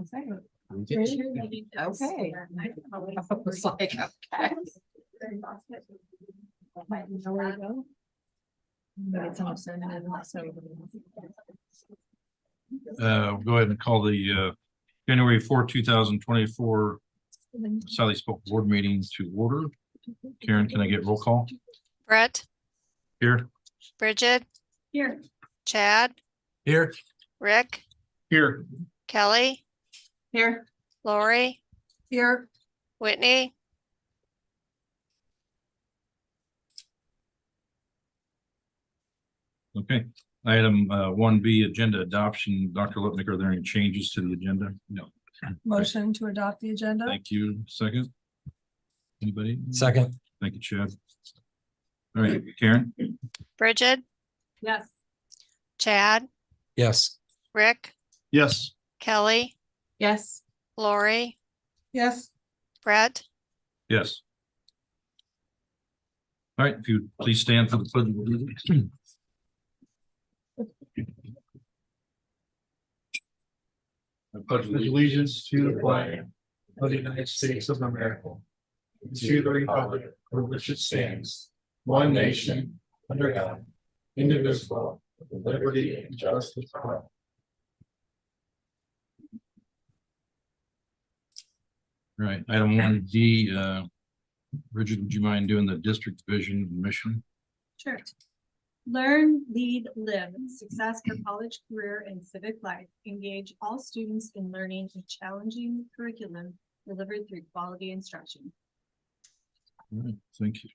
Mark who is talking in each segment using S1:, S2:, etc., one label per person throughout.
S1: Okay.
S2: I was like, okay.
S3: Go ahead and call the January 4, 2024 Sally Spoke board meeting to order. Karen, can I get roll call?
S4: Brett,
S3: Here.
S4: Bridget,
S1: Here.
S4: Chad,
S3: Here.
S4: Rick,
S3: Here.
S4: Kelly,
S1: Here.
S4: Lori,
S1: Here.
S4: Whitney,
S3: Okay. Item 1B, agenda adoption. Dr. Lipnick, are there any changes to the agenda? No.
S1: Motion to adopt the agenda.
S3: Thank you. Second. Anybody?
S5: Second.
S3: Thank you, Chad. All right, Karen.
S4: Bridget,
S1: Yes.
S4: Chad,
S5: Yes.
S4: Rick,
S3: Yes.
S4: Kelly,
S1: Yes.
S4: Lori,
S1: Yes.
S4: Brett,
S3: Yes. All right, if you please stand for the pledge of allegiance. I pledge
S5: Allegiance to the flag of the United States of America, and to the republic for which it stands, one nation, under God, indivisible, with liberty and justice for all.
S3: All right, item 1D, Bridget, would you mind doing the district vision and mission?
S6: Sure. Learn, lead, live, success for college, career, and civic life. Engage all students in learning a challenging curriculum delivered through quality instruction.
S3: All right, thank you.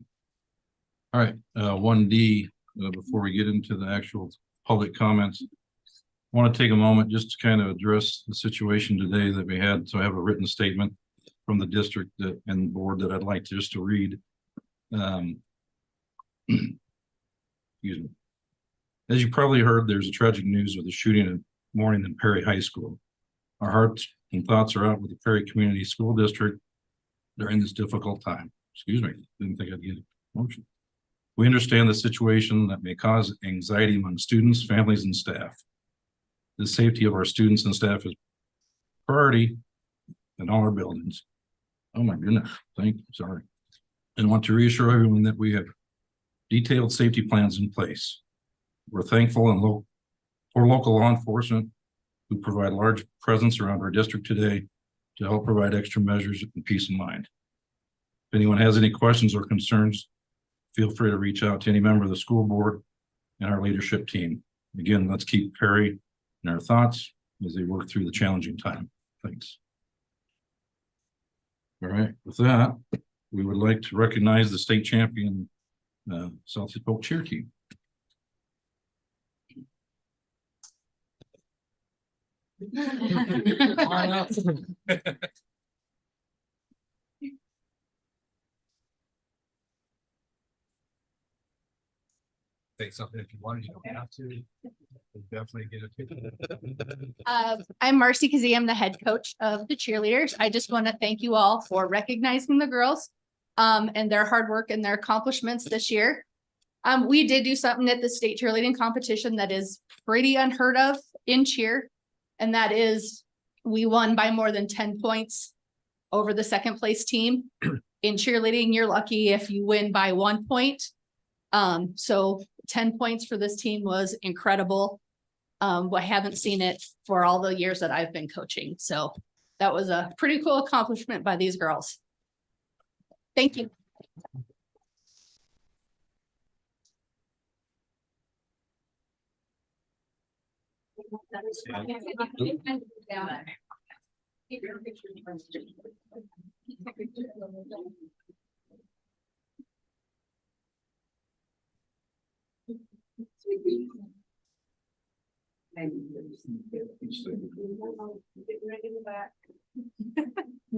S3: All right, 1D, before we get into the actual public comments, I want to take a moment just to kind of address the situation today that we had. So I have a written statement from the district and board that I'd like just to read. Excuse me. As you probably heard, there's a tragic news with the shooting morning in Perry High School. Our hearts and thoughts are out with the Perry Community School District during this difficult time. Excuse me, didn't think I'd get emotional. We understand the situation that may cause anxiety among students, families, and staff. The safety of our students and staff is priority in all our buildings. Oh my goodness, sorry. And want to reassure everyone that we have detailed safety plans in place. We're thankful for local law enforcement who provide large presence around our district today to help provide extra measures and peace of mind. If anyone has any questions or concerns, feel free to reach out to any member of the school board and our leadership team. Again, let's keep Perry in our thoughts as they work through the challenging time. Thanks. All right, with that, we would like to recognize the state champion Southeast Polk cheer team.
S5: Say something if you want, you don't have to. Definitely get it.
S7: I'm Marcy Kazee. I'm the head coach of the cheerleaders. I just want to thank you all for recognizing the girls and their hard work and their accomplishments this year. We did do something at the state cheerleading competition that is pretty unheard of in cheer. And that is we won by more than 10 points over the second place team. In cheerleading, you're lucky if you win by 1 point. So 10 points for this team was incredible. I haven't seen it for all the years that I've been coaching. So that was a pretty cool accomplishment by these girls. Thank you.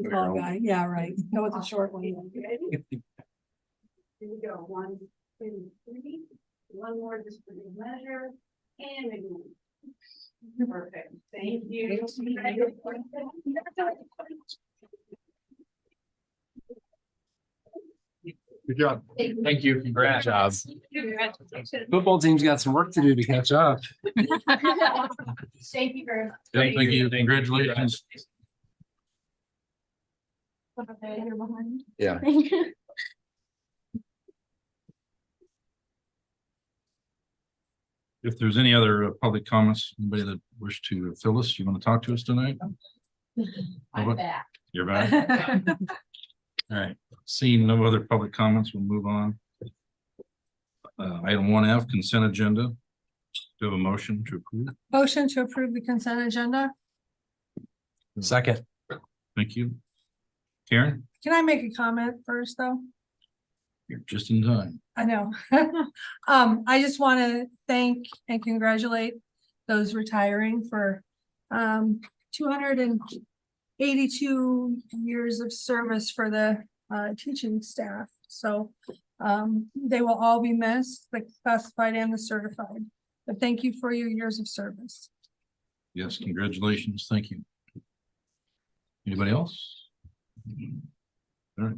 S1: Tall guy. Yeah, right. Go with the short one.
S6: Here we go. 1, 2, 3. One more just for the measure. And maybe. Perfect. Thank you.
S5: Good job. Thank you. Congrats.
S6: Congratulations.
S5: Football team's got some work to do to catch up.
S6: Thank you very much.
S3: Thank you. Congratulations.
S2: Yeah.
S3: If there's any other public comments, anybody that wish to, Phyllis, you want to talk to us tonight?
S2: I'm back.
S3: You're back. All right, seeing no other public comments, we'll move on. Item 1F, consent agenda. Do you have a motion to approve?
S1: Motion to approve the consent agenda.
S2: Second.
S3: Thank you. Karen,
S1: Can I make a comment first, though?
S3: you're just in time.
S1: I know. I just want to thank and congratulate those retiring for 282 years of service for the teaching staff. So they will all be missed, the classified and the certified. But thank you for your years of service.
S3: Yes, congratulations. Thank you. Anybody else? All right.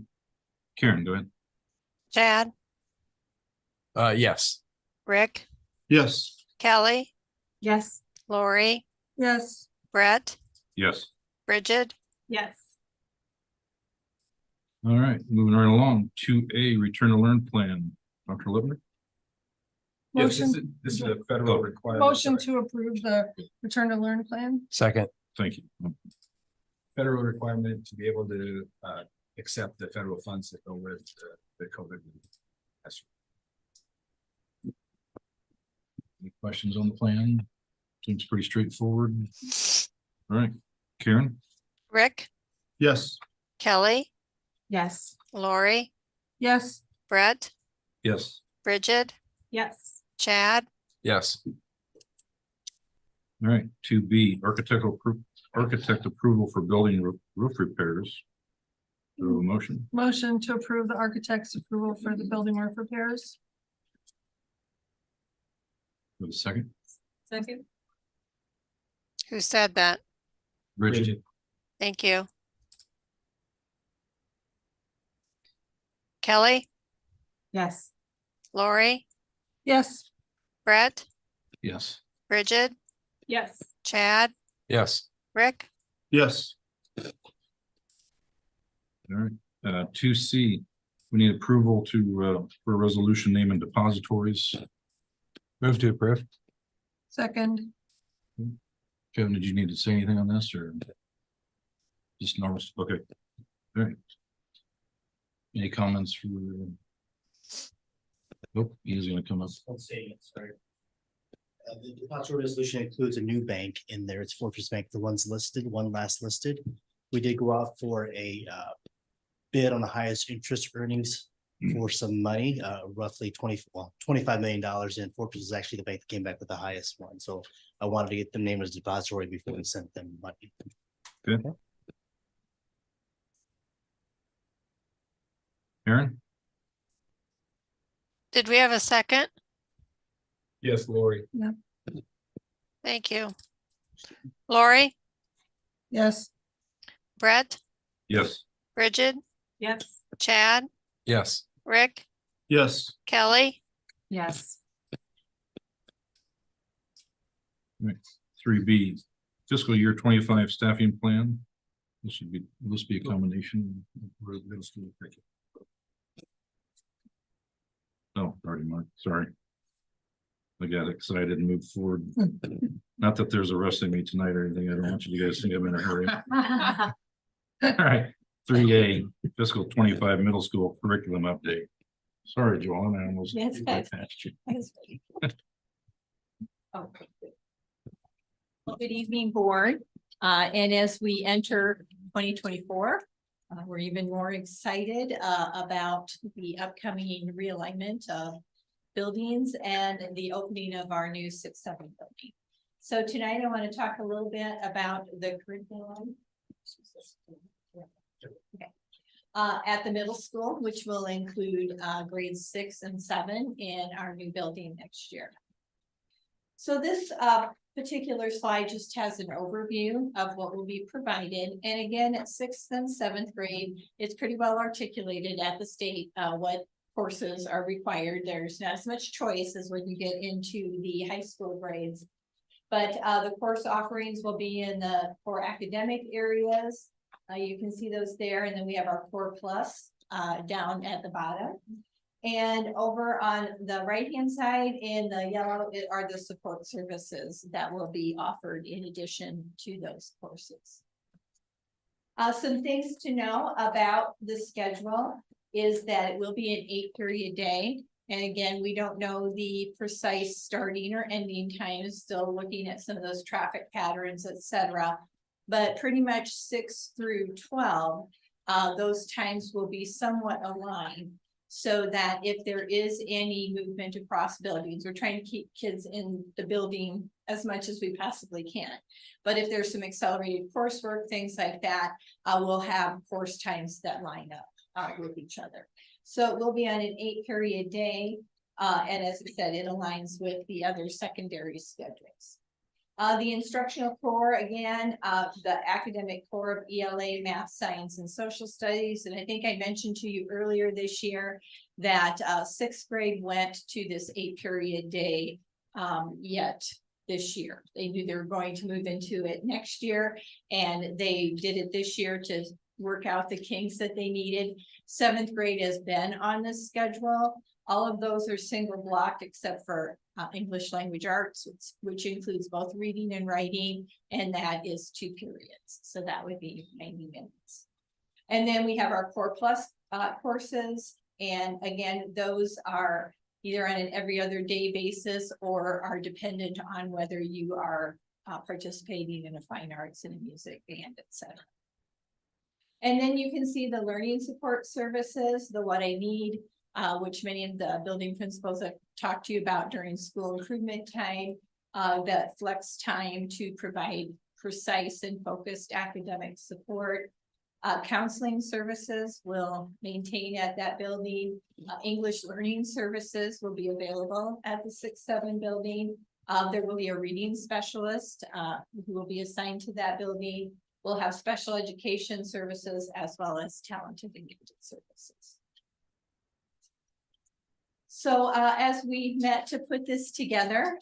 S3: Karen, go ahead.
S4: Chad,
S2: Yes.
S4: Rick,
S5: Yes.
S4: Kelly,
S6: Yes.
S4: Lori,
S1: Yes.
S4: Brett,
S3: Yes.
S4: Bridget,
S6: Yes.
S3: All right, moving right along. 2A, return to learn plan. Dr. Lippner?
S1: Motion,
S5: This is a federal requirement.
S1: motion to approve the return to learn plan.
S2: Second.
S3: Thank you.
S5: Federal requirement to be able to accept the federal funds that go with the COVID.
S3: Any questions on the plan? Seems pretty straightforward. All right, Karen?
S4: Rick,
S5: Yes.
S4: Kelly,
S6: Yes.
S4: Lori,
S1: Yes.
S4: Brett,
S3: Yes.
S4: Bridget,
S6: Yes.
S4: Chad,
S2: Yes.
S3: All right, 2B, architect approval for building roof repairs. Do we have a motion?
S1: Motion to approve the architect's approval for the building roof repairs.
S3: Do we have a second?
S6: Second.
S4: who said that?
S3: Bridget?
S4: Thank you. Kelly,
S6: Yes.
S4: Lori,
S1: Yes.
S4: Brett,
S3: Yes.
S4: Bridget,
S6: Yes.
S4: Chad,
S2: Yes.
S4: Rick,
S5: Yes.
S3: All right, 2C, we need approval to, for a resolution naming depositories.
S2: Move to approve.
S1: Second.
S3: Kevin, did you need to say anything on this or? Just normal, okay. All right. Any comments for? Nope, he's gonna come up.
S8: I'll say it, sorry. The depository resolution includes a new bank in there. It's Fortress Bank, the ones listed, one last listed. We did go out for a bid on the highest interest earnings for some money, roughly $25 million. And Fortress is actually the bank that came back with the highest one. So I wanted to get them named as depository before we sent them money.
S3: Good. Aaron?
S4: did we have a second?
S5: Yes, Lori.
S4: Thank you. Lori,
S1: Yes.
S4: Brett,
S3: Yes.
S4: Bridget,
S6: Yes.
S4: Chad,
S2: Yes.
S4: Rick,
S5: Yes.
S4: Kelly,
S6: Yes.
S3: 3B, fiscal year 25 staffing plan. This would be a combination. of middle school curriculum. Oh, already marked, sorry. I got excited and moved forward. Not that there's a rush in me tonight or anything. I don't want you guys to think I'm in a hurry. All right, 3A, fiscal 25 middle school curriculum update. Sorry, Joanne, I almost.
S6: Yes,
S3: right past you.
S9: Okay. Well, good evening, board. And as we enter 2024, we're even more excited about the upcoming realignment of buildings and the opening of our new 6-7 building. So tonight I want to talk a little bit about the curriculum. Okay. At the middle school, which will include grades 6 and 7 in our new building next year. So this particular slide just has an overview of what will be provided. And again, at 6th and 7th grade, it's pretty well articulated at the state what courses are required. There's not as much choice as when you get into the high school grades. But the course offerings will be in the 4 academic areas, You can see those there, and then we have our Core Plus down at the bottom. And over on the right-hand side in the yellow are the support services that will be offered in addition to those courses. Some things to know about the schedule is that it will be an 8-period day. And again, we don't know the precise starting or ending times, still looking at some of those traffic patterns, etc. But pretty much 6 through 12, those times will be somewhat aligned, so that if there is any movement across buildings, we're trying to keep kids in the building as much as we possibly can. But if there's some accelerated coursework, things like that, we'll have course times that line up with each other. So it will be on an 8-period day. And as I said, it aligns with the other secondary schedules. The instructional core, again, the academic core of ELA, math, science, and social studies. And I think I mentioned to you earlier this year that 6th grade went to this 8-period day yet this year. They knew they were going to move into it next year, and they did it this year to work out the kinks that they needed. 7th grade has been on this schedule. All of those are single blocked except for English language arts, which includes both reading and writing, and that is 2 periods. So that would be 90 minutes. And then we have our Core Plus courses. And again, those are either on an every other day basis or are dependent on whether you are participating in a fine arts and a music band, etc. And then you can see the learning support services, the What I Need, which many of the building principals have talked to you about during school improvement time, that flex time to provide precise and focused academic support. Counseling services will maintain at that building. English learning services will be available at the 6-7 building. There will be a reading specialist who will be assigned to that building. We'll have special education services as well as talented and gifted services. So as we met to put this together,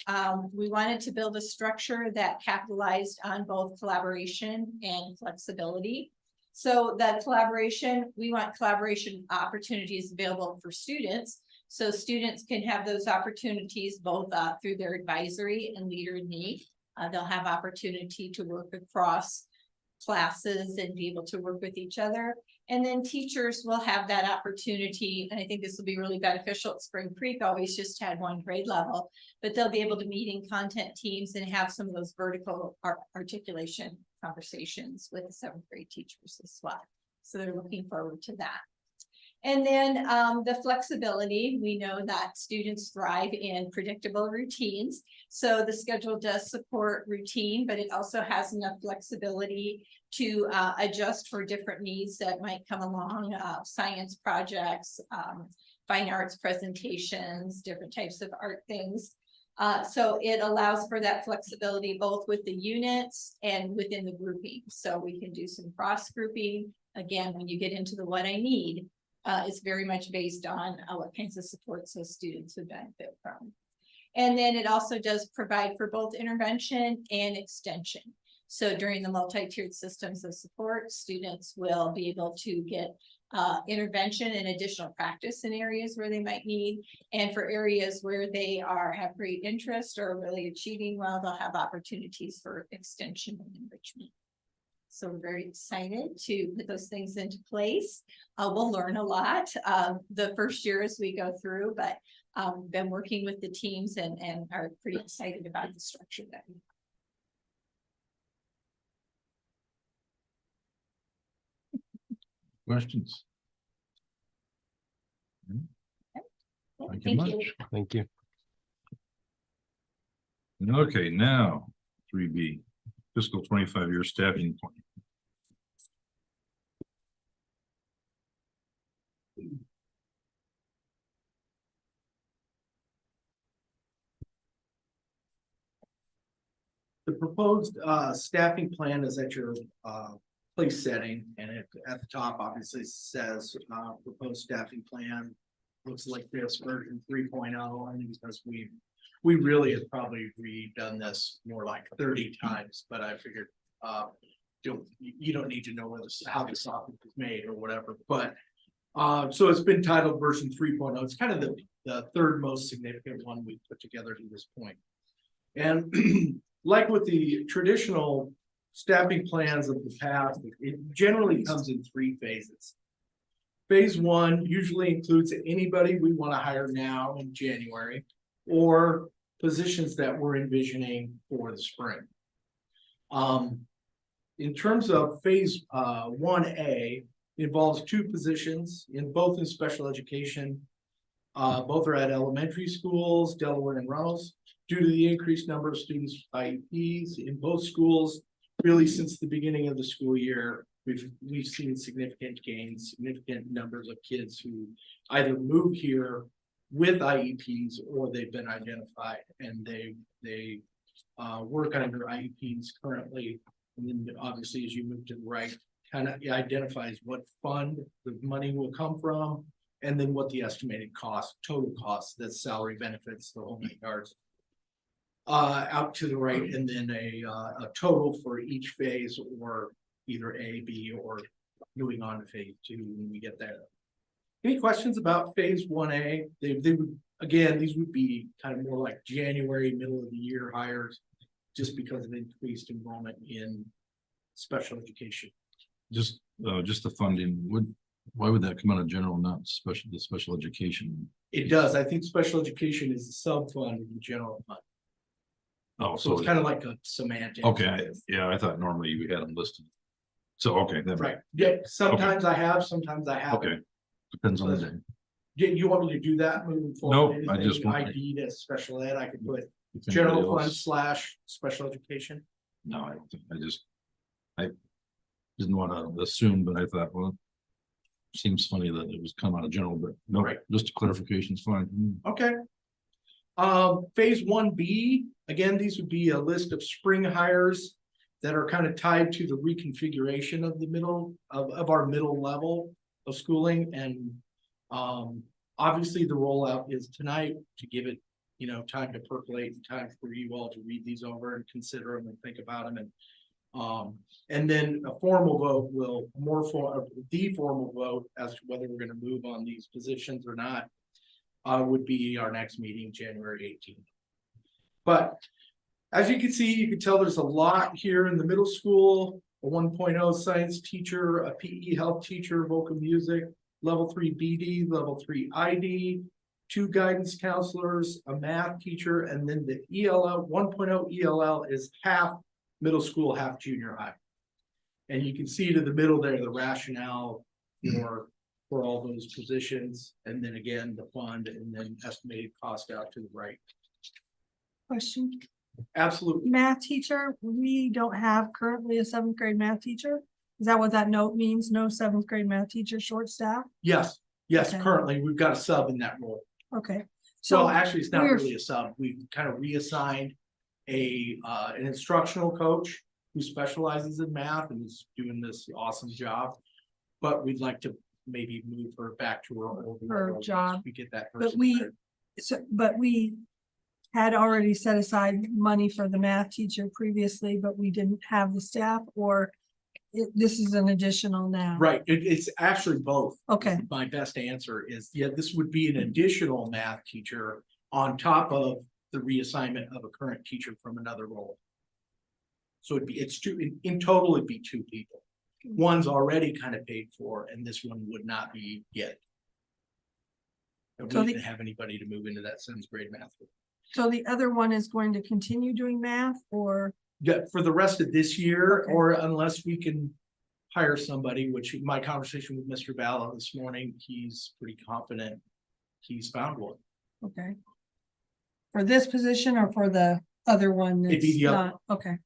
S9: we wanted to build a structure that capitalized on both collaboration and flexibility. So that collaboration, we want collaboration opportunities available for students. So students can have those opportunities both through their advisory and leader in need. They'll have opportunity to work across classes and be able to work with each other. And then teachers will have that opportunity, and I think this will be really beneficial at Spring Creek, always just had 1 grade level, but they'll be able to meet in content teams and have some of those vertical articulation conversations with the 7th grade teachers as well. So they're looking forward to that. And then the flexibility, we know that students thrive in predictable routines. So the schedule does support routine, but it also has enough flexibility to adjust for different needs that might come along, science projects, fine arts presentations, different types of art things. So it allows for that flexibility both with the units and within the grouping. So we can do some cross grouping. Again, when you get into the What I Need, it's very much based on what kinds of supports those students would benefit from. And then it also does provide for both intervention and extension. So during the multi-tiered systems of support, students will be able to get intervention and additional practice in areas where they might need. And for areas where they have great interest or really achieving well, they'll have opportunities for extension and enrichment. So we're very excited to put those things into place. We'll learn a lot the first year as we go through, but been working with the teams and are pretty excited about the structure that we have.
S3: Questions? Thank you much.
S2: Thank you.
S3: Okay, now 3B, fiscal 25-year staffing plan.
S5: The proposed staffing plan is at your place setting, and it at the top obviously says proposed staffing plan. Looks like this version 3.0, and because we really have probably redone this more like 30 times, but I figured you don't need to know where how the software is made or whatever, but. So it's been titled version 3.0. It's kind of the third most significant one we've put together to this point. And like with the traditional staffing plans of the past, it generally comes in 3 phases. Phase 1 usually includes anybody we want to hire now in January, or positions that we're envisioning for the spring. In terms of phase 1A, involves 2 positions both in special education. Both are at elementary schools, Delaware and Runnels. Due to the increased number of students with IEPs in both schools, really since the beginning of the school year, we've seen significant gains, significant numbers of kids who either move here with IEPs or they've been identified and they work under IEPs currently. And then obviously as you move to the right, kind of identifies what fund the money will come from, and then what the estimated cost, total cost, that's salary, benefits, the whole 9 yards. Out to the right, and then a total for each phase, or either A, B, or moving on to phase 2 when we get there. Any questions about phase 1A? They would, again, these would be kind of more like January, middle of the year hires, just because of increased enrollment in special education.
S3: Just the funding, why would that come out of general, not the special education?
S5: It does. I think special education is a sub-fund of the general fund.
S3: Oh,
S5: So it's kind of like a semantic.
S3: okay, yeah, I thought normally you had them listed. So, okay, that.
S5: Right. Yeah, sometimes I have, sometimes I haven't.
S3: Okay, depends on the day.
S5: You want me to do that moving forward?
S3: Nope, I just want-
S5: ID to special ed, I could put
S3: If anybody
S5: general
S3: else-
S5: fund / special education.
S3: No, I don't think, I didn't want to assume, but I thought, well, seems funny that it was come out of general, but no,
S5: Right.
S3: just a clarification is fine.
S5: Okay. Phase 1B, again, these would be a list of spring hires that are kind of tied to the reconfiguration of the middle of our middle level of schooling. And obviously the rollout is tonight to give it, time to percolate and time for you all to read these over and consider them and think about them. And then a formal vote the formal vote as to whether we're going to move on these positions or not would be our next meeting, January 18th. But as you can see, you can tell there's a lot here in the middle school: a 1.0 science teacher, a PE health teacher, vocal music, level 3 BD, level 3 ID, 2 guidance counselors, a math teacher, and then the ELL 1.0 ELL is half middle school, half junior high. And you can see to the middle there, the rationale for all those positions. And then again, the fund, and then estimated cost out to the right.
S1: Question,
S5: Absolutely.
S1: math teacher, we don't have currently a 7th grade math teacher. Is that what that note means? No 7th grade math teacher, short staff?
S5: Yes,
S1: Okay.
S5: currently we've got a sub in that role.
S1: Okay.
S5: So actually, it's not
S1: we're-
S5: really a sub. We've kind of reassigned an instructional coach who specializes in math and is doing this awesome job. But we'd like to maybe move her back to her old role once
S1: job.
S5: we get that
S1: But
S5: person.
S1: we had already set aside money for the math teacher previously, but we didn't have the staff, or this is an additional now.
S5: Right, it's actually both.
S1: Okay.
S5: My best answer is, yeah, this would be an additional math teacher on top of the reassignment of a current teacher from another role. So it's 2, in total, it'd be 2 people. One's already kind of paid for, and this one would not be yet. And
S1: So
S5: we
S1: the-
S5: didn't have anybody to move into that 7th grade math.
S1: So the other one is going to continue doing math, or?
S5: Yeah, for the rest of this year,
S1: Okay.
S5: or unless we can hire somebody, which my conversation with Mr. Balla this morning, he's pretty confident he's found one.
S1: Okay. For this position or for the other one?
S5: It'd be
S1: that's
S5: the other
S1: not? Okay.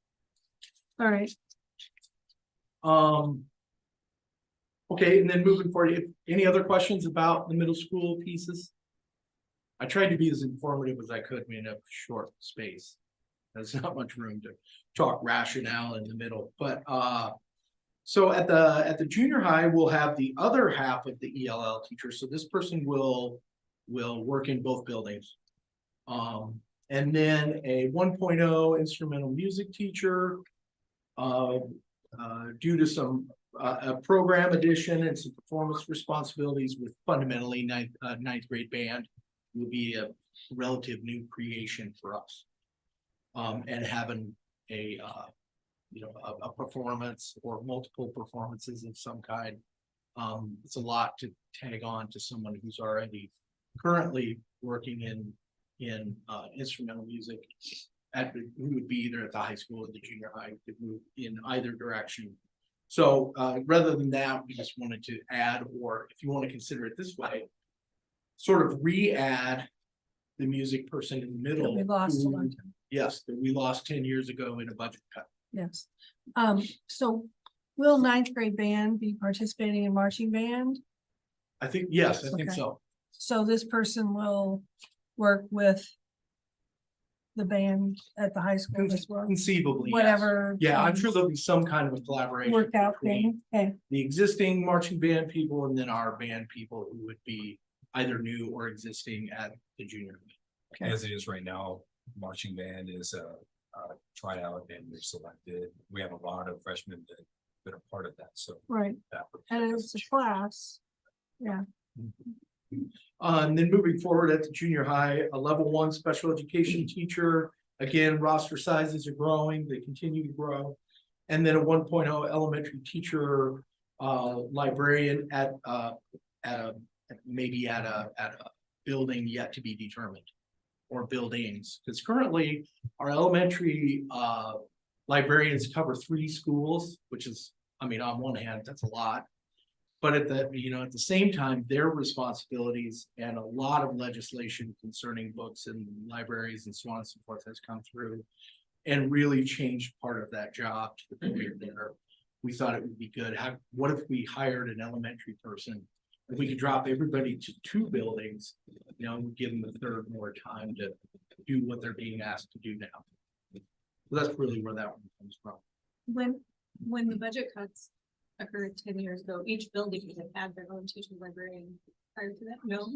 S1: All right.
S5: Okay, and then moving forward, any other questions about the middle school pieces? I tried to be as informative as I could in a short space. There's not much room to talk rationale in the middle, but so at the junior high, we'll have the other half of the ELL teacher. So this person will work in both buildings. And then a 1.0 instrumental music teacher, due to some a program addition and some performance responsibilities with fundamentally ninth grade band will be a relative new creation for us. And having a a performance or multiple performances of some kind. It's a lot to tag on to someone who's already currently working in instrumental music who would be either at the high school or the junior high, could move in either direction. So rather than that, we just wanted to add, or if you want to consider it this way, sort of re-add the music person in the middle.
S1: We lost a
S5: who-
S1: long time.
S5: Yes, that we lost 10 years ago in a budget cut.
S1: Yes. So will ninth grade band be participating in marching band?
S5: I think, yes, I think
S1: Okay.
S5: so.
S1: So this person will work with the band at the high school as well,
S5: Conceivably, yes.
S1: whatever.
S5: Yeah, I'm sure there'll be some kind of a collaboration.
S1: Workout
S5: between
S1: thing, okay,
S5: the existing marching band people and then our band people who would be either new or existing at the junior.
S2: As it is right now, marching band is a tryout and they're selected. We have a lot of freshmen that are part of that, so.
S1: right,
S2: that would-
S1: and it's a class, yeah,
S5: And then moving forward at the junior high, a level 1 special education teacher. Again, roster sizes are growing, they continue to grow. And then a 1.0 elementary teacher, librarian at a building yet to be determined. Or buildings, because currently our elementary librarians cover 3 schools, which is, I mean, on one hand, that's a lot. But at the same time, their responsibilities and a lot of legislation concerning books and libraries and so on and so forth has come through. And really changed part of that job to the point where we thought it would be good. What if we hired an elementary person? If we could drop everybody to 2 buildings, and give them a third more time to do what they're being asked to do now. So that's really where that one comes from.
S6: When the budget cuts occurred 10 years ago, each building would have had their own teaching librarian prior to that. No,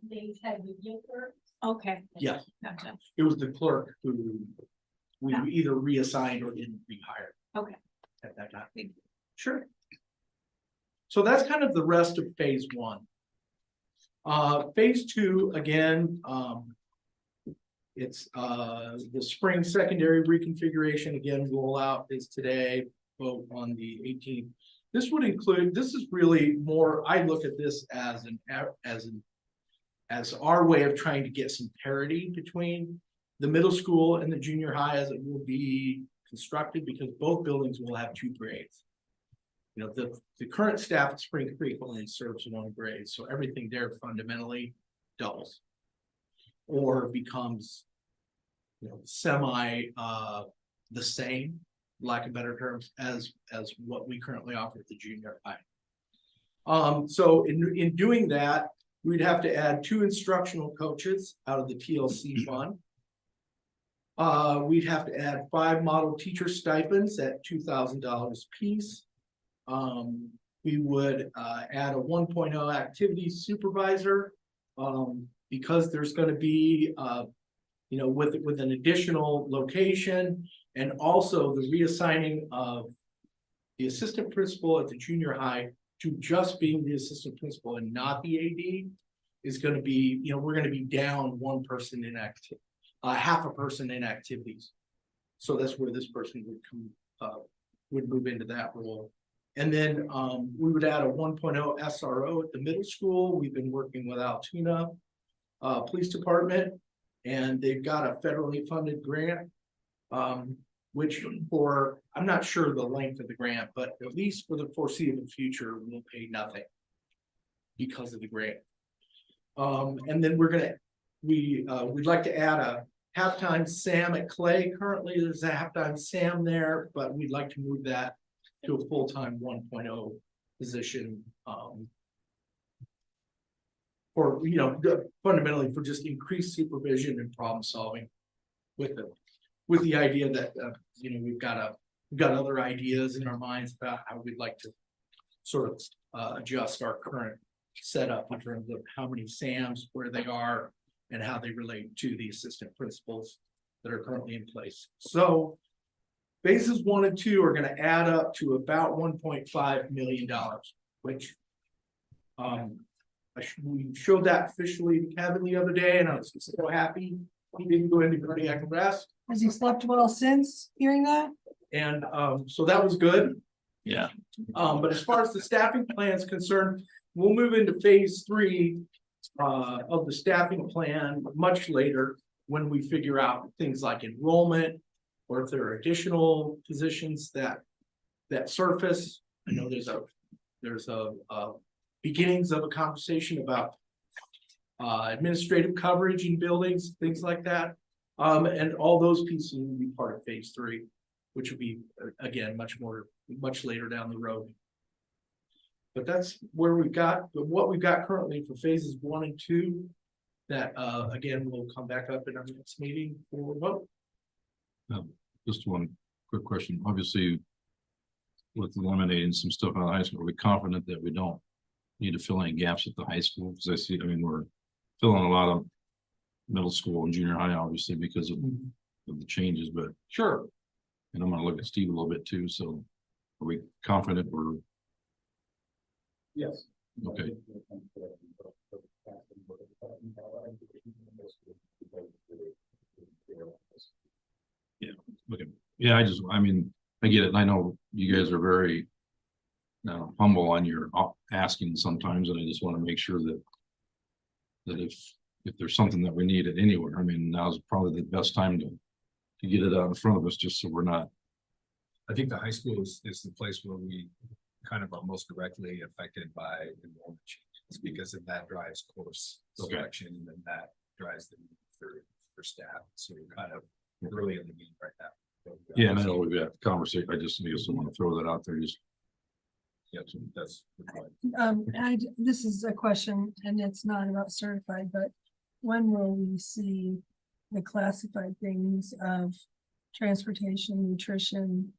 S6: they had the clerk. Okay.
S5: Yeah,
S6: Gotcha.
S5: it was the clerk who we
S6: Yeah.
S5: either reassigned or didn't rehire
S6: Okay.
S5: at that time.
S6: Thank you.
S5: Sure. So that's kind of the rest of phase 1. Phase 2, again, it's the spring secondary reconfiguration, again, rollout is today, vote on the 18th. This would include, this is really more, I look at this as our way of trying to get some parity between the middle school and the junior high as it will be constructed, because both buildings will have 2 grades. The current staff at Spring Creek only serves 1 grade, so everything there fundamentally doubles. Or becomes, semi the same, lack of better terms, as what we currently offer at the junior high. So in doing that, we'd have to add 2 instructional coaches out of the TLC fund. We'd have to add 5 model teacher stipends at $2,000 apiece. We would add a 1.0 activities supervisor, because there's going to be with an additional location, and also the reassigning of the assistant principal at the junior high to just being the assistant principal and not the AD is going to be, we're going to be down 1 person in half a person in activities. So that's where this person would would move into that role. And then we would add a 1.0 SRO at the middle school. We've been working with Altoona Police Department, and they've got a federally funded grant, which I'm not sure the length of the grant, but at least for the foreseeable future, we'll pay nothing because of the grant. And then we'd like to add a halftime Sam at Clay. Currently, there's a halftime Sam there, but we'd like to move that to a full-time 1.0 position, for fundamentally for just increased supervision and problem solving with the idea that we've got other ideas in our minds about how we'd like to sort of adjust our current setup in terms of how many SAMs, where they are, and how they relate to the assistant principals that are currently in place. So Phases 1 and 2 are gonna add up to about $1.5 million, which. We showed that officially to Kevin the other day, and I was so happy. He didn't go into cardiac arrest,
S1: Has he slept well since hearing that?
S5: and so that was good.
S3: Yeah.
S5: But as far as the staffing plan is concerned, we'll move into phase 3 of the staffing plan much later, when we figure out things like enrollment, or if there are additional positions that surface. I know there's a beginnings of a conversation about administrative coverage in buildings, things like that. And all those pieces will be part of phase 3, which will be, again, much later down the road. But that's where what we've got currently for phases 1 and 2. That again will come back up in our next meeting for vote.
S3: Just one quick question. Obviously, with eliminating some stuff out of high school, are we confident that we don't need to fill any gaps at the high school? Because I mean, we're filling a lot of middle school and junior high, obviously, because of the changes, but.
S5: Sure.
S3: And I'm gonna look at Steve a little bit too, so are we confident we're,
S5: Yes.
S3: okay, okay, yeah, I mean, I get it, and I know you guys are very humble on your asking sometimes, and I just want to make sure that if there's something that we need it anywhere, I mean, now's probably the best time to get it out in front of us, just so we're not.
S2: I think the high school is the place where we kind of are most directly affected by enrollment changes, because if that drives course selection, and then that drives the need for staff. So we're kind of really in the meat right now.
S3: Yeah, and I know we've got conversation, I just want to throw that out there, just.
S2: Yeah, so that's the point.
S1: This is a question, and it's not about certified, but when will we see the classified things of transportation, nutrition,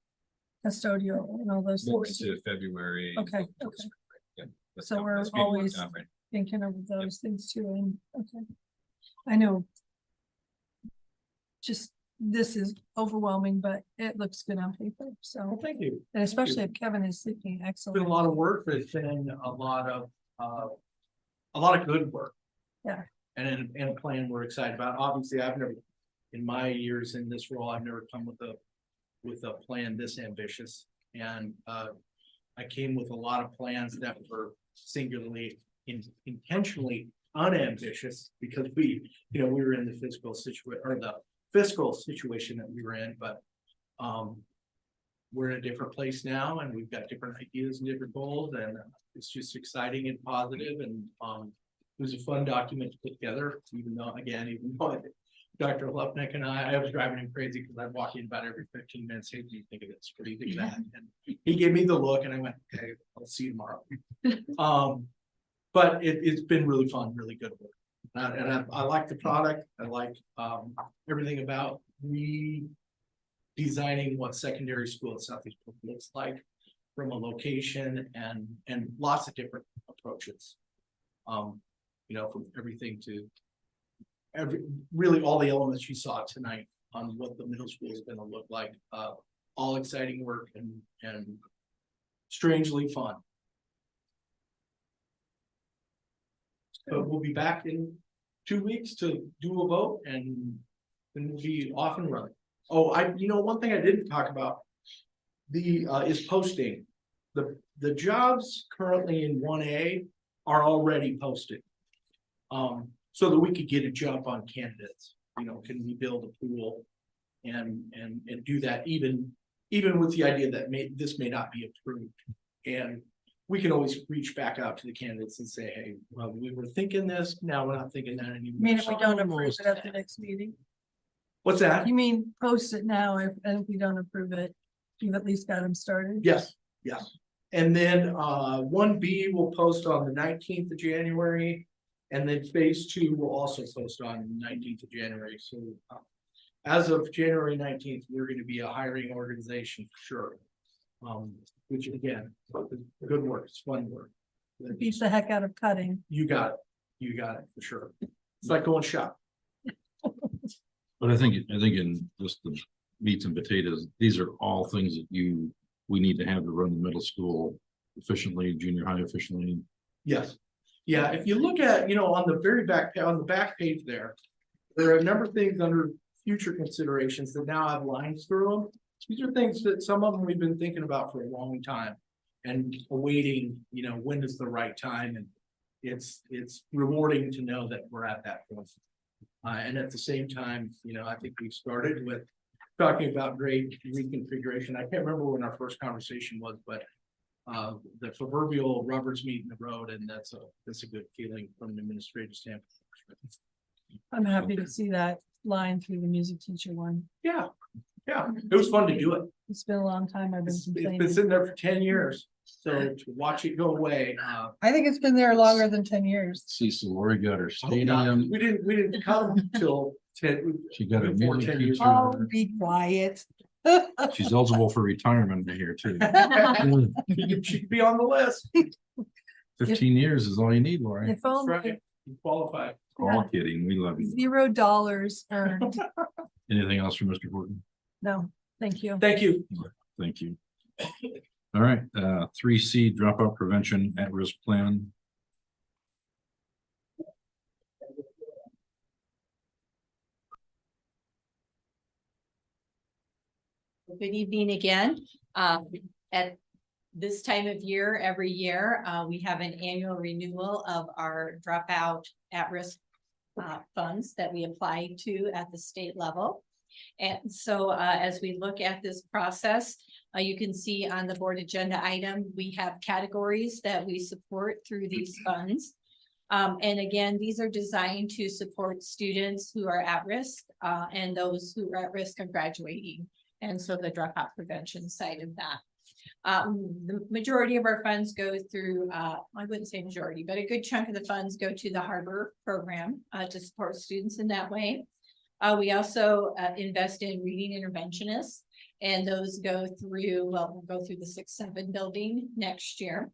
S1: custodial, and all those things?
S2: To February.
S1: Okay,
S2: Yeah,
S1: okay.
S2: that's
S1: So we're
S2: being worked
S1: always
S2: on right
S1: thinking of those things too, and, okay. I know. Just, this is overwhelming, but it looks good on paper,
S5: Well,
S1: so,
S5: thank you.
S1: and especially if Kevin is sleeping
S5: It's been a
S1: excellent.
S5: lot of work, but it's been a lot of good work.
S1: Yeah.
S5: And a plan we're excited about. Obviously, I've never, in my years in this role, I've never come with a plan this ambitious. And I came with a lot of plans that were singularly intentionally unambitious, because we were in the fiscal situation that we were in, but we're in a different place now, and we've got different ideas and different goals, and it's just exciting and positive, and it was a fun document to put together, even though Dr. Lupnick and I was driving him crazy because I'd walk in about every 15 minutes. Hey, do you think of this? What do you think of that? And he gave me the look, and I went, okay, I'll see you tomorrow. But it's been really fun, really good work. And I like the product. I like everything about redesigning what secondary school at Southeast Polk looks like, from a location and lots of different approaches. From everything to really all the elements you saw tonight on what the middle school is going to look like. All exciting work and strangely fun. But we'll be back in 2 weeks to do a vote, and then we'll be off and running. Oh, one thing I didn't talk about is posting. The jobs currently in 1A are already posted. So that we could get a jump on candidates. Can we build a pool and do that even with the idea that this may not be approved, and we can always reach back out to the candidates and say, hey, well, we were thinking this, now we're not thinking that anymore.
S1: I mean, if we don't approve it at the next meeting?
S5: What's that?
S1: You mean post it now, and if we don't approve it, you've at least got them started?
S5: Yes. And then 1B will post on the 19th of January. And then phase 2 will also post on the 19th of January. So as of January 19th, we're going to be a hiring organization for sure. Which again, good work, it's fun work.
S1: It beats the heck out of cutting.
S5: You got it for sure. It's like going shop.
S3: But I think in just the meats and potatoes. These are all things that we need to have to run the middle school efficiently, junior high efficiently.
S5: Yes. Yeah, if you look at, on the very back, on the back page there, there are a number of things under future considerations that now have lines through them. These are things that some of them we've been thinking about for a long time and awaiting, when is the right time, and it's rewarding to know that we're at that point. And at the same time, I think we started with talking about grade reconfiguration. I can't remember when our first conversation was, but the proverbial rubbers meet in the road, and that's a good feeling from an administrative standpoint.
S1: I'm happy to see that line through the music teacher one.
S5: Yeah, it was fun to do it.
S1: It's been a long time I've been
S5: It's been
S1: complaining.
S5: sitting there for 10 years, so to watch it go away.
S1: I think it's been there longer than 10 years.
S3: See, so Lori got her
S5: I hope not.
S3: stadium.
S5: We didn't come till 10.
S3: She got her
S5: before
S3: music
S5: 10 years
S3: teacher.
S1: Oh, be quiet.
S3: She's eligible for retirement here too.
S5: She could be on the list.
S3: 15 years is all you need, Lori.
S1: If
S5: That's
S1: only
S5: right. You qualify.
S3: All kidding. We love you.
S1: $0 earned.
S3: Anything else from Mr. Horton?
S1: No, thank you.
S5: Thank you.
S3: Thank you. All right, 3C dropout prevention at-risk plan.
S9: Good evening again. At this time of year, every year, we have an annual renewal of our dropout at-risk funds that we apply to at the state level. And so as we look at this process, you can see on the board agenda item, we have categories that we support through these funds. And again, these are designed to support students who are at risk and those who are at risk of graduating. And so the dropout prevention side of that. The majority of our funds go through, I wouldn't say majority, but a good chunk of the funds go to the Harbor program to support students in that way. We also invest in reading interventionists, and those go through, we'll go through the 6-7 building next year.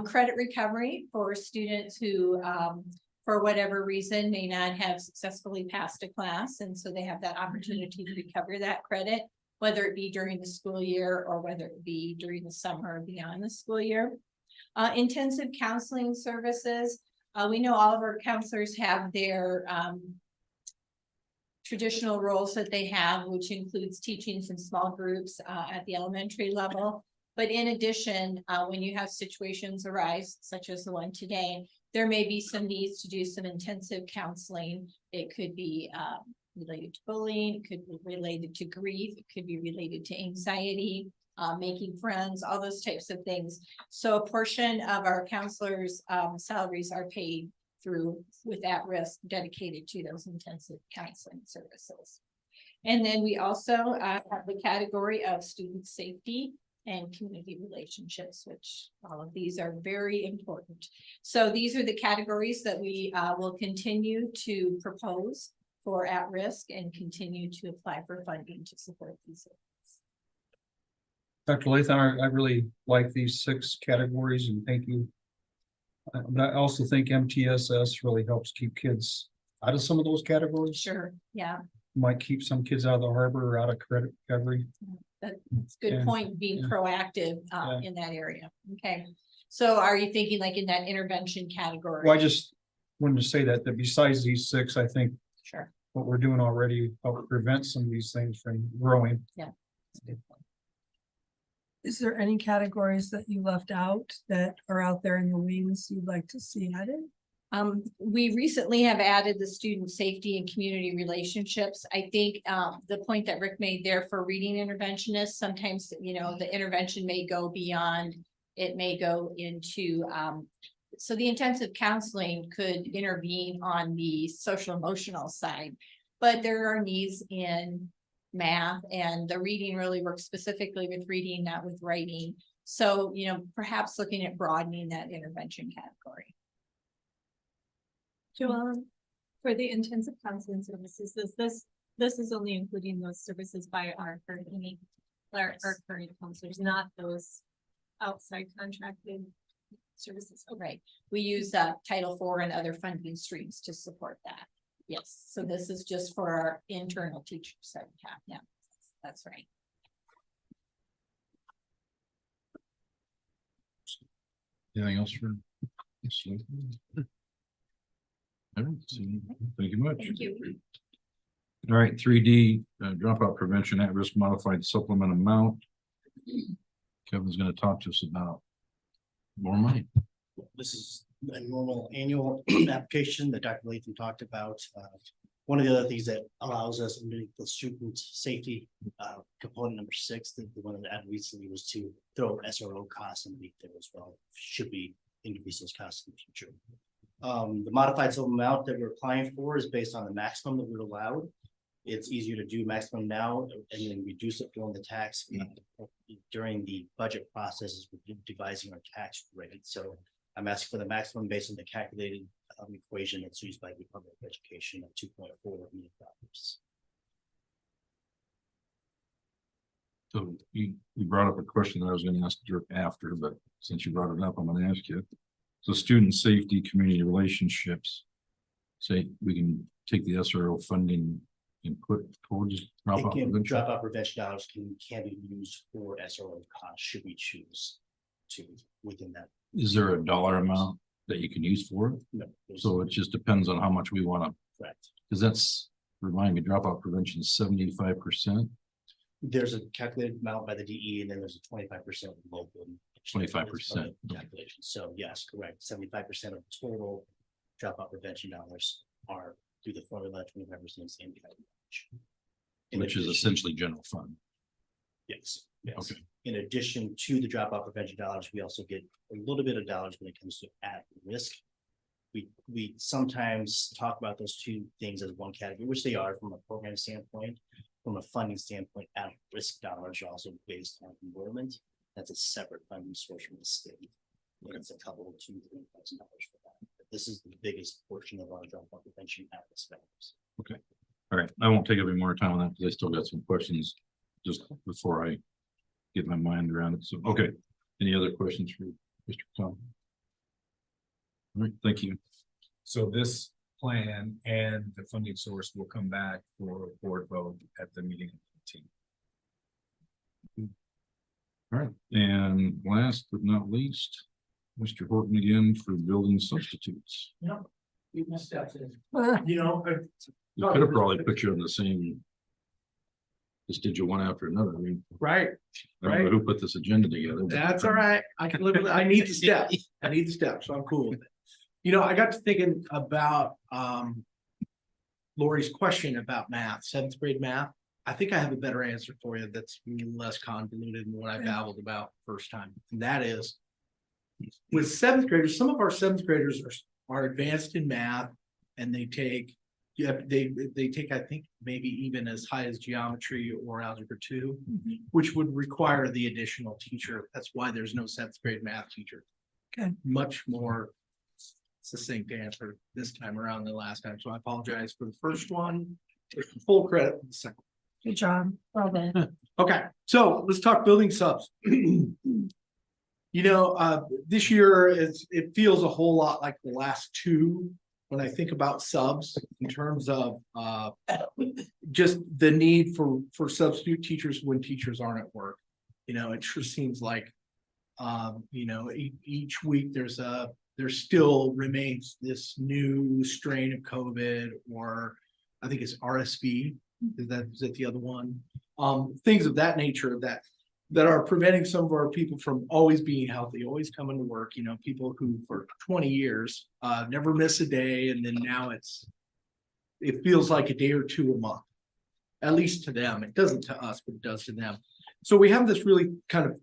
S9: Credit recovery for students who, for whatever reason, may not have successfully passed a class, and so they have that opportunity to recover that credit, whether it be during the school year or whether it be during the summer or beyond the school year. Intensive counseling services. We know all of our counselors have their traditional roles that they have, which includes teaching some small groups at the elementary level. But in addition, when you have situations arise, such as the one today, there may be some needs to do some intensive counseling. It could be related to bullying, it could be related to grief, it could be related to anxiety, making friends, all those types of things. So a portion of our counselors' salaries are paid through with at-risk dedicated to those intensive counseling services. And then we also have the category of student safety and community relationships, which all of these are very important. So these are the categories that we will continue to propose for at-risk and continue to apply for funding to support these areas.
S10: Dr. Latham, I really like these 6 categories, and thank you. But I also think MTSS really helps keep kids out of some of those categories.
S9: Sure, yeah,
S10: Might keep some kids out of the harbor or out of credit recovery.
S9: that's a good
S10: Yeah.
S9: point, being
S10: Yeah.
S9: proactive
S10: Yeah.
S9: in that area. Okay, so are you thinking like in that intervention category?
S10: Well, I just wanted to say that besides these 6, I think
S9: Sure.
S10: what we're doing already help prevent some of these things from growing.
S9: That's a good point.
S1: Is there any categories that you left out that are out there in the wings you'd like to see added?
S9: We recently have added the student safety and community relationships. I think the point that Rick made there for reading interventionists, sometimes, the intervention may go beyond, it may go into, so the intensive counseling could intervene on the social emotional side, but there are needs in math, and the reading really works specifically with reading, not with writing. So, perhaps looking at broadening that intervention category.
S6: Joellen, for the intensive counseling services, this is only including those services by our current counselors, not those outside contracted services.
S9: Right, we use Title IV and other funding streams to support that. Yes, so this is just for our internal teachers that we have now. That's right.
S3: Anything else for? I don't see. Thank you much.
S7: Thank you.
S3: All right, 3D, dropout prevention at risk modified supplement amount. Kevin's gonna talk to us about more money.
S8: This is a normal annual application that Dr. Latham talked about. One of the other things that allows us underneath the student safety component number 6, the one that I added recently, was to throw SRO costs underneath there as well. Should we increase those costs in the future? The modified sum amount that we're applying for is based on the maximum that we're allowed. It's easier to do maximum now and then reduce it during the tax during the budget process as we're devising our tax rate. So I'm asking for the maximum based on the calculated equation that's used by the Department of Education of $2.4 million.
S3: So you brought up a question that I was gonna ask Dirk after, but since you brought it up, I'm gonna ask you. So student safety, community relationships. Say we can take the SRO funding and put towards dropout prevention.
S8: Dropout prevention dollars can be used for SRO costs should we choose to within that.
S3: Is there a dollar amount that you can use for it?
S8: No.
S3: So it just depends on how much we wanna,
S8: Correct.
S3: because that's, remind me, dropout prevention is 75%.
S8: There's a calculated amount by the DE and then there's a 25% local.
S3: 25%.
S8: Calculation. So yes, correct. 75% of total dropout prevention dollars are through the formula, 25% same calculation.
S3: Which is essentially general fund.
S8: Yes, yes.
S3: Okay.
S8: In addition to the dropout prevention dollars, we also get a little bit of dollars when it comes to at risk. We sometimes talk about those two things as one category, which they are from a program standpoint. From a funding standpoint, at risk dollars are also based on enrollment. That's a separate funding source from the state. And it's a couple of $2,000-3,000 for that. But this is the biggest portion of our dropout prevention at risk dollars.
S3: Okay. All right. I won't take up any more time on that because I still got some questions just before I get my mind around it. So, okay. Any other questions for Mr. Tom? All right. Thank you.
S2: So this plan and the funding source will come back for a board vote at the meeting of the 18th.
S3: All right. And last but not least, Mr. Horton again for building substitutes.
S5: You messed up.
S1: Uh,
S5: You know,
S3: You could have probably put you on the same. Just did you one after another. I mean,
S5: right,
S3: I don't know who put this agenda together. but-
S5: that's all right. I can live with it. I need the steps. I need the steps, so I'm cool with it. You know, I got to thinking about Lori's question about math, 7th grade math. I think I have a better answer for you that's less convoluted than what I babbled about first time. And that is with 7th graders, some of our 7th graders are advanced in math and they take, they take, I think, maybe even as high as geometry or algebra 2, which would require the additional teacher. That's why there's no 7th grade math teacher.
S1: Okay.
S5: Much more succinct answer this time around than last time. So I apologize for the first one. Full credit for the second.
S1: Good job. Well done.
S5: Okay, so let's talk building subs. You know, this year it feels a whole lot like the last two when I think about subs in terms of just the need for substitute teachers when teachers aren't at work. You know, it sure seems like you know, each week there still remains this new strain of COVID, or I think it's RSV. Is that the other one? Things of that nature that are preventing some of our people from always being healthy, always coming to work. You know, people who for 20 years never miss a day, and then now it feels like a day or two a month, at least to them. It doesn't to us, but it does to them. So we have this really kind of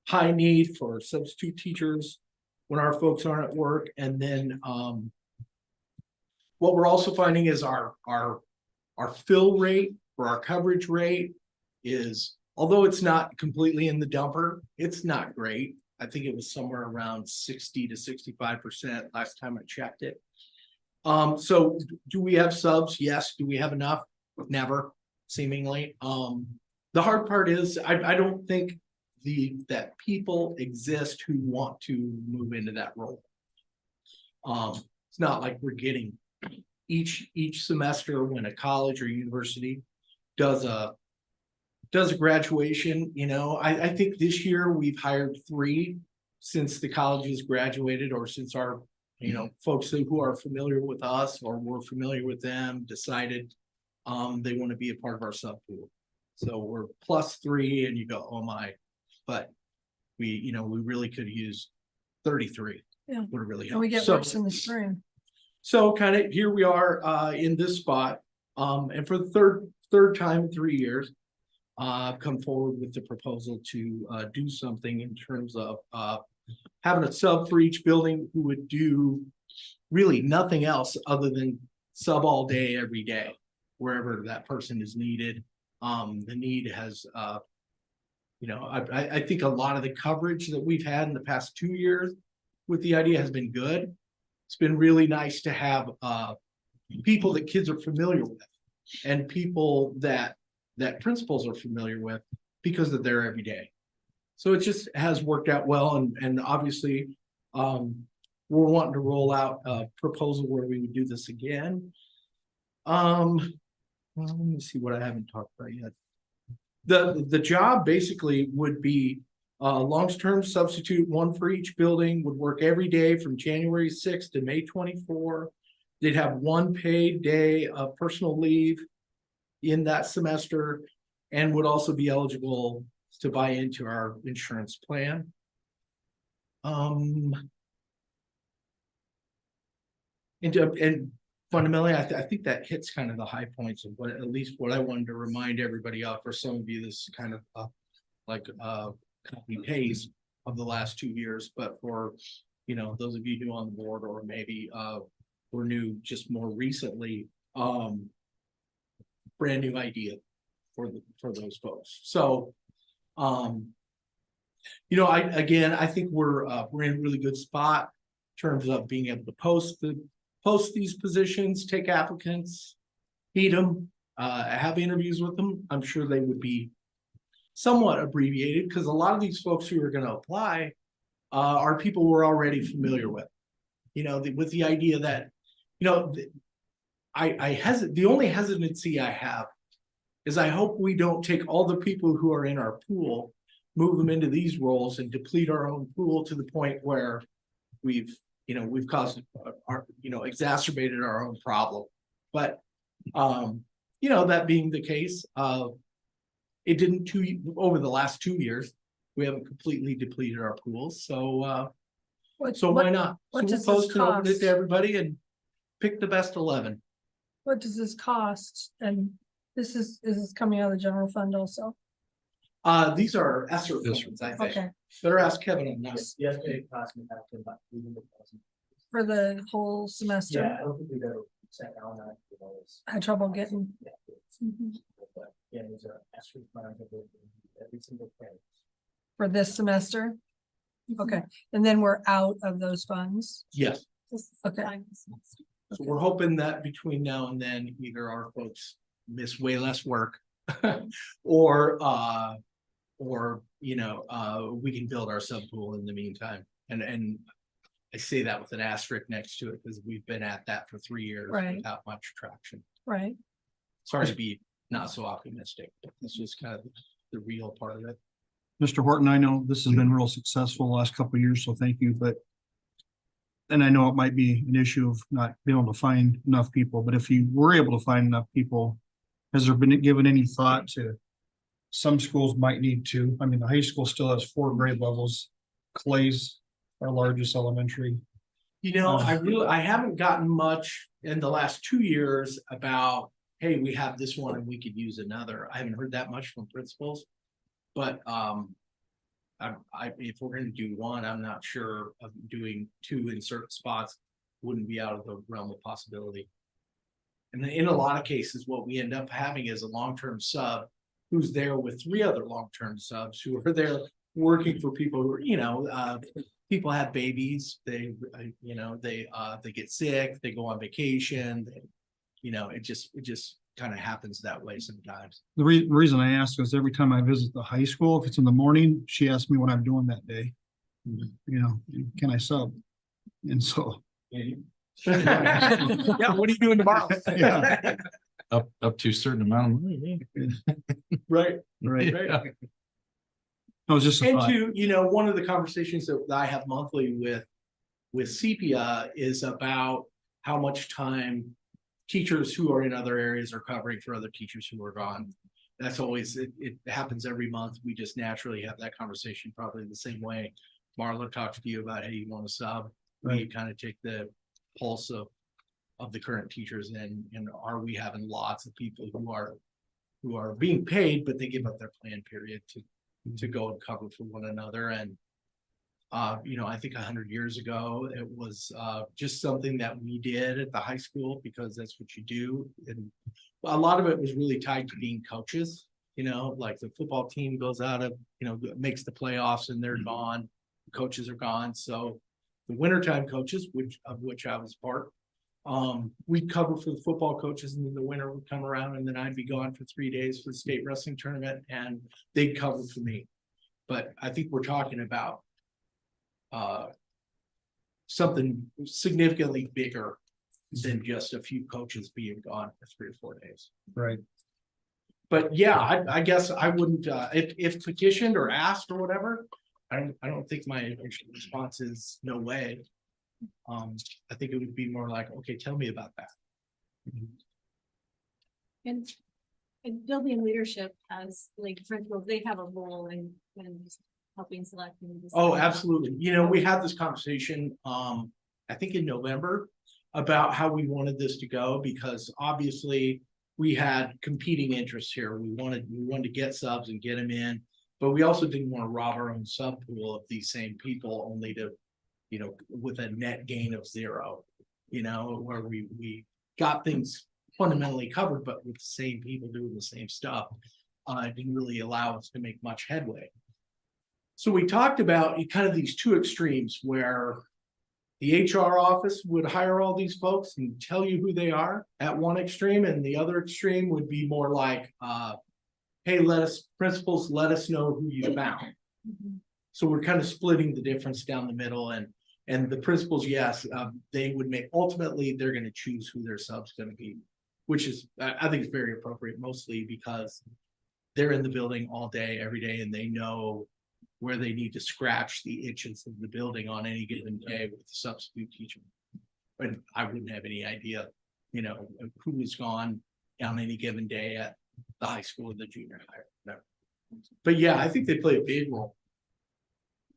S5: high need for substitute teachers when our folks aren't at work, and then what we're also finding is our fill rate or our coverage rate is, although it's not completely in the dumper, it's not great. I think it was somewhere around 60 to 65% last time I checked it. So do we have subs? Yes. Do we have enough? Never, seemingly. The hard part is I don't think that people exist who want to move into that role. It's not like we're getting each semester when a college or university does a does a graduation, I think this year we've hired 3 since the colleges graduated or since our, folks who are familiar with us or we're familiar with them decided they want to be a part of our sub pool. So we're +3 and you go, oh my, but we really could use 33.
S1: Yeah.
S5: Would really
S1: And
S5: help.
S1: we get
S5: So-
S1: worse in the spring.
S5: So kind of here we are in this spot. And for the third time in 3 years, I've come forward with the proposal to do something in terms of having a sub for each building who would do really nothing else other than sub all day, every day, wherever that person is needed. The need has I think a lot of the coverage that we've had in the past 2 years with the idea has been good. It's been really nice to have people that kids are familiar with and people that principals are familiar with because of their everyday. So it just has worked out well, and obviously we're wanting to roll out a proposal where we would do this again. Well, let me see what I haven't talked about yet. The job basically would be long-term substitute, 1 for each building, would work every day from January 6th to May 24. They'd have 1 paid day of personal leave in that semester and would also be eligible to buy into our insurance plan. And fundamentally, I think that hits kind of the high points of what, at least what I wanted to remind everybody of. For some of you, this is kind of copy paste of the last 2 years, but for those of you new on the board or maybe were new just more recently, brand new idea for those folks. So I think we're in a really good spot in terms of being able to post these positions, take applicants, meet them, have interviews with them. I'm sure they would be somewhat abbreviated because a lot of these folks who are going to apply are people we're already familiar with. With the idea that, the only hesitancy I have is I hope we don't take all the people who are in our pool, move them into these roles and deplete our own pool to the point where we've caused exacerbated our own problem. But that being the case, it didn't over the last 2 years, we haven't completely depleted our pools. So why not?
S1: What
S5: So
S1: does
S5: we'll
S1: this
S5: post and open it
S1: cost?
S5: to everybody and pick the best 11.
S1: What does this cost? And is this coming out of the general fund also?
S5: These are ESSER funds, I think.
S1: Okay,
S5: Better ask Kevin on that.
S8: Yesterday, cost me back to about 300,000.
S1: for the whole semester?
S8: Yeah, I don't think we got to set down that.
S1: Had trouble getting.
S8: Yeah,
S1: Mhm.
S8: but yeah, these are extra funds every single pay.
S1: For this semester? Okay, and then we're out of those funds?
S5: Yes.
S1: Okay.
S5: So we're hoping that between now and then, either our folks miss way less work or we can build our sub pool in the meantime. And I say that with an asterisk next to it because we've been at that for 3 years
S1: Right.
S5: without much traction.
S1: Right,
S5: Sorry to be not so optimistic, but this is kind of the real part of it.
S10: Mr. Horton, I know this has been real successful the last couple of years, so thank you, and I know it might be an issue of not being able to find enough people, but if you were able to find enough people, has there been given any thought to some schools might need to, the high school still has 4 grade levels. Clay's our largest elementary.
S5: I haven't gotten much in the last 2 years about, hey, we have this one and we could use another. I haven't heard that much from principals. But if we're going to do 1, I'm not sure of doing 2 in certain spots wouldn't be out of the realm of possibility. And in a lot of cases, what we end up having is a long-term sub who's there with 3 other long-term subs who are there working for people who are, people have babies, they get sick, they go on vacation, it just kind of happens that way sometimes.
S10: The reason I ask is every time I visit the high school, if it's in the morning, she asks me what I'm doing that day. Can I sub? And so.
S5: Yeah, what are you doing tomorrow?
S10: Yeah.
S3: up to a certain amount of money.
S5: Right.
S10: Right.
S3: Yeah.
S10: That was just a
S5: And
S10: thought.
S5: to, you know, one of the conversations that I have monthly with sepia is about how much time teachers who are in other areas are covering for other teachers who are gone. That's always, it happens every month. We just naturally have that conversation, probably the same way Marla talks to you about, hey, you want to sub? We kind of take the pulse of the current teachers and are we having lots of people who are being paid, but they give up their plan period to go and cover for one another. And you know, I think 100 years ago, it was just something that we did at the high school because that's what you do. And a lot of it was really tied to being coaches, you know, like the football team goes out of, you know, makes the playoffs and they're gone, coaches are gone. So the wintertime coaches, of which I was part, we'd cover for the football coaches, and then the winter would come around and then I'd be gone for 3 days for the state wrestling tournament and they'd cover for me. But I think we're talking about something significantly bigger than just a few coaches being gone for 3 or 4 days.
S10: Right.
S5: But yeah, I guess I wouldn't, if petitioned or asked or whatever, I don't think my initial response is no way. I think it would be more like, okay, tell me about that.
S6: And building leadership as like principals, they have a role in helping select.
S5: Oh, absolutely. You know, we had this conversation, I think in November about how we wanted this to go, because obviously we had competing interests here. We wanted to get subs and get them in, but we also didn't want to rob our own sub pool of these same people only to, you know, with a net gain of 0, you know, where we got things fundamentally covered, but with the same people doing the same stuff. It didn't really allow us to make much headway. So we talked about kind of these two extremes where the HR office would hire all these folks and tell you who they are at one extreme, and the other extreme would be more like, hey, principals, let us know who you found. So we're kind of splitting the difference down the middle, and the principals, yes, they would ultimately, they're going to choose who their sub's going to be, which is, I think it's very appropriate, mostly because they're in the building all day, every day, and they know where they need to scratch the itches of the building on any given day with the substitute teacher. But I wouldn't have any idea, you know, who is gone on any given day at the high school or the junior high. No. But yeah, I think they play a big role.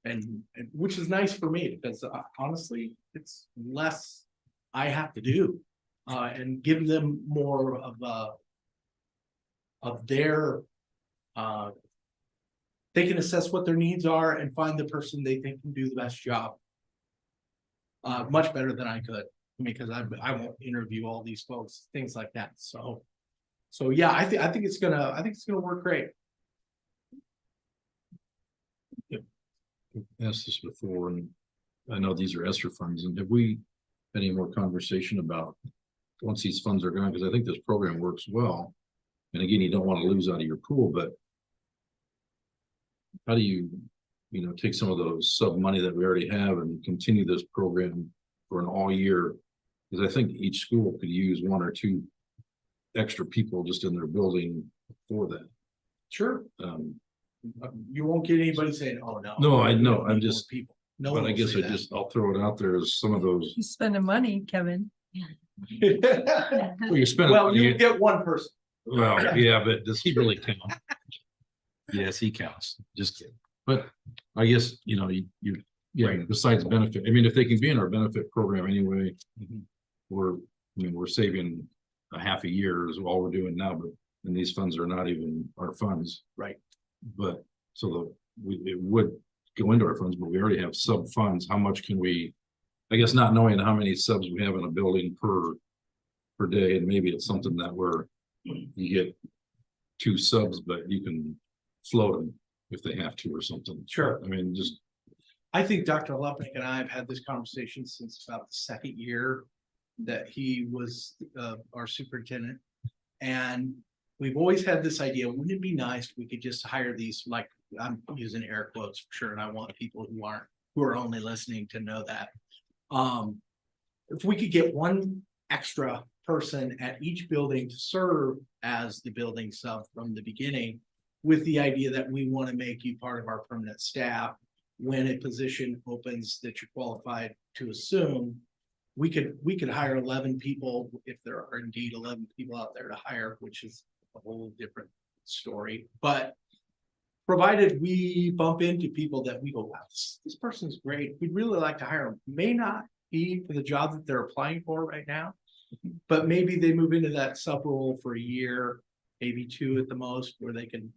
S5: And which is nice for me, because honestly, it's less I have to do, and give them more of their they can assess what their needs are and find the person they think can do the best job. Much better than I could, because I won't interview all these folks, things like that. So yeah, I think it's gonna work great.
S3: Asked this before, and I know these are ESSER funds, and have we had any more conversation about once these funds are gone? Because I think this program works well. And again, you don't want to lose out of your pool, but how do you know, take some of those sub money that we already have and continue this program for an all year? Because I think each school could use 1 or 2 extra people just in their building for that.
S5: Sure. You won't get anybody saying, oh, no.
S3: No, I know, I'm just,
S5: people. No,
S3: but I guess I'll throw it out there as some of those.
S1: He's spending money, Kevin.
S3: Well, you're spending.
S5: Well, you get one person.
S3: Well, yeah, but does he really count? Yes, he counts. Just kidding. But I guess, you know, besides benefit, I mean, if they can be in our benefit program anyway, we're saving a half a year is all we're doing now, but and these funds are not even our funds.
S5: Right.
S3: But so it would go into our funds, but we already have sub funds. How much can we, I guess, not knowing how many subs we have in a building per day, and maybe it's something that where you get 2 subs, but you can float them if they have to or something.
S5: Sure.
S3: I mean, just.
S5: I think Dr. Lupnick and I have had this conversation since about the 2nd year that he was our superintendent. And we've always had this idea, wouldn't it be nice if we could just hire these, like, I'm using air quotes for sure, and I want people who are only listening to know that. If we could get 1 extra person at each building to serve as the building sub from the beginning, with the idea that we want to make you part of our permanent staff. When a position opens that you're qualified to assume, we could hire 11 people if there are indeed 11 people out there to hire, which is a whole different story. But provided we bump into people that we go, wow, this person's great, we'd really like to hire them. May not be for the job that they're applying for right now, but maybe they move into that sub role for a year, maybe 2 at the most, where they can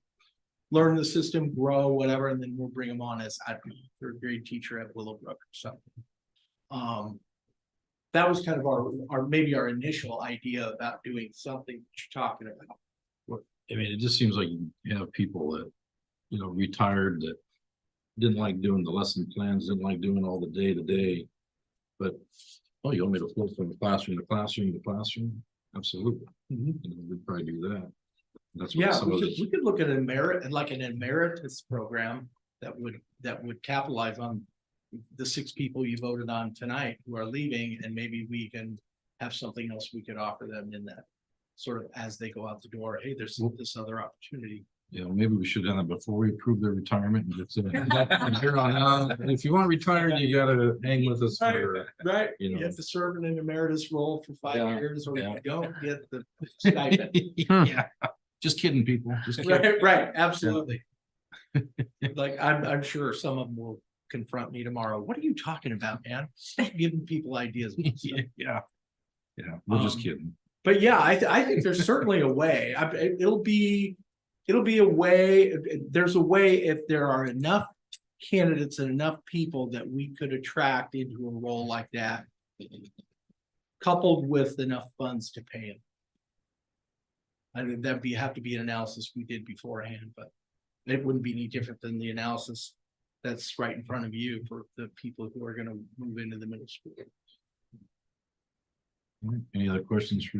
S5: learn the system, grow, whatever, and then we'll bring them on as a 3rd grade teacher at Willowbrook or something. That was kind of our initial idea about doing something that you're talking about.
S3: I mean, it just seems like you have people that, you know, retired that didn't like doing the lesson plans, didn't like doing all the day to day. But, oh, you want me to flip from the classroom to classroom to classroom? Absolutely. You know, we'd probably do that. That's what
S5: Yeah,
S3: some of
S5: we could look at an emeritus program that would capitalize on the 6 people you voted on tonight who are leaving, and maybe we can have something else we could offer them in that sort of as they go out the door. Hey, there's this other opportunity.
S3: you know, maybe we should have that before we approve their retirement and just. From here on out, if you want retired, you gotta hang with us for,
S5: Right,
S3: you
S5: you
S3: know.
S5: have to serve in an emeritus role for 5
S3: Yeah,
S5: years, or
S3: yeah.
S5: you don't get the stipend.
S3: Yeah, just kidding, people, just kidding.
S5: Right, absolutely. Like, I'm sure some of them will confront me tomorrow. What are you talking about, man? Stop giving people ideas.
S3: Yeah, we're just
S5: Um,
S3: kidding.
S5: But yeah, I think there's certainly a way. It'll be a way. There's a way if there are enough candidates and enough people that we could attract into a role like that, coupled with enough funds to pay them. I mean, have to be an analysis we did beforehand, but it wouldn't be any different than the analysis that's right in front of you for the people who are going to move into the middle school.
S3: All right, any other questions for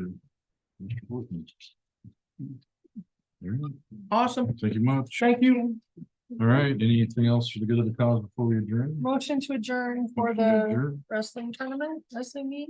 S3: Mr. Portman? All right,
S5: Awesome.
S3: thank you much.
S5: Thank you.
S3: All right, anything else for the good of the cause before we adjourn?
S1: Motion to adjourn for
S3: Motion to
S1: the
S3: adjourn.
S1: wrestling meet.